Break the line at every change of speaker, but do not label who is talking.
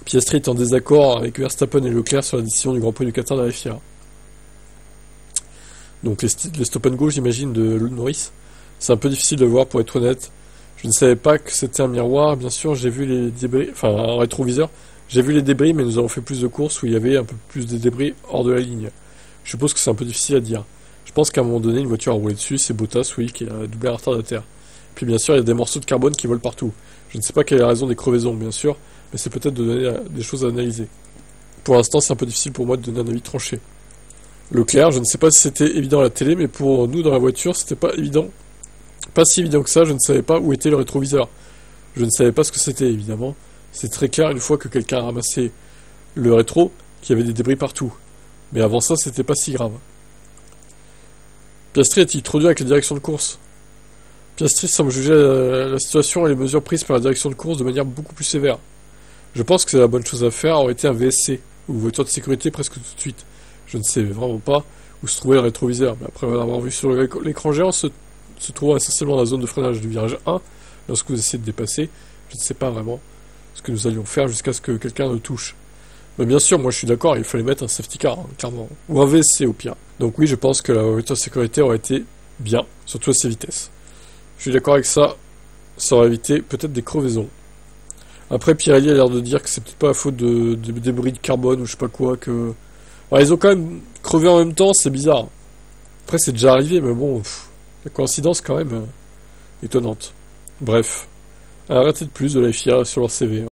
Piastri est en désaccord avec Verstappen et Leclerc sur la décision du Grand Prix du Qatar de la FIA. Donc les stop and go, j'imagine, de Norris. C'est un peu difficile de voir, pour être honnête. Je ne savais pas que c'était un miroir. Bien sûr, j'ai vu les débris, enfin un rétroviseur. J'ai vu les débris, mais nous avons fait plus de courses où il y avait un peu plus de débris hors de la ligne. Je suppose que c'est un peu difficile à dire. Je pense qu'à un moment donné, une voiture a roulé dessus, c'est Bottas, oui, qui a doublé un retardataire. Puis bien sûr, il y a des morceaux de carbone qui volent partout. Je ne sais pas quelle est la raison des crevaisons, bien sûr, mais c'est peut-être de donner des choses à analyser. Pour l'instant, c'est un peu difficile pour moi de donner un avis tranché. Leclerc, je ne sais pas si c'était évident à la télé, mais pour nous dans la voiture, c'était pas évident. Pas si évident que ça, je ne savais pas où était le rétroviseur. Je ne savais pas ce que c'était, évidemment. C'est très clair une fois que quelqu'un a ramassé le rétro, qu'il y avait des débris partout. Mais avant ça, c'était pas si grave. Piastri est-il trop dur avec la direction de course? Piastri semble juger la situation et les mesures prises par la direction de course de manière beaucoup plus sévère. Je pense que c'est la bonne chose à faire aurait été un VSC, ou voiture de sécurité presque tout de suite. Je ne sais vraiment pas où se trouvait le rétroviseur, mais après avoir vu sur l'écran géant se trouvant essentiellement dans la zone de freinage du virage 1, lorsque vous essayez de dépasser, je ne sais pas vraiment ce que nous allions faire jusqu'à ce que quelqu'un le touche. Mais bien sûr, moi je suis d'accord, il fallait mettre un safety car, hein, clairement. Ou un VSC au pire. Donc oui, je pense que la voiture de sécurité aurait été bien, surtout à ces vitesses. Je suis d'accord avec ça, ça aurait évité peut-être des crevaisons. Après, Pirelli a l'air de dire que c'est peut-être pas la faute de débris de carbone ou je sais pas quoi, que... Alors, ils ont quand même crevé en même temps, c'est bizarre. Après, c'est déjà arrivé, mais bon, la coïncidence quand même étonnante. Bref, arrêtez de plus de la FIA sur leur CV.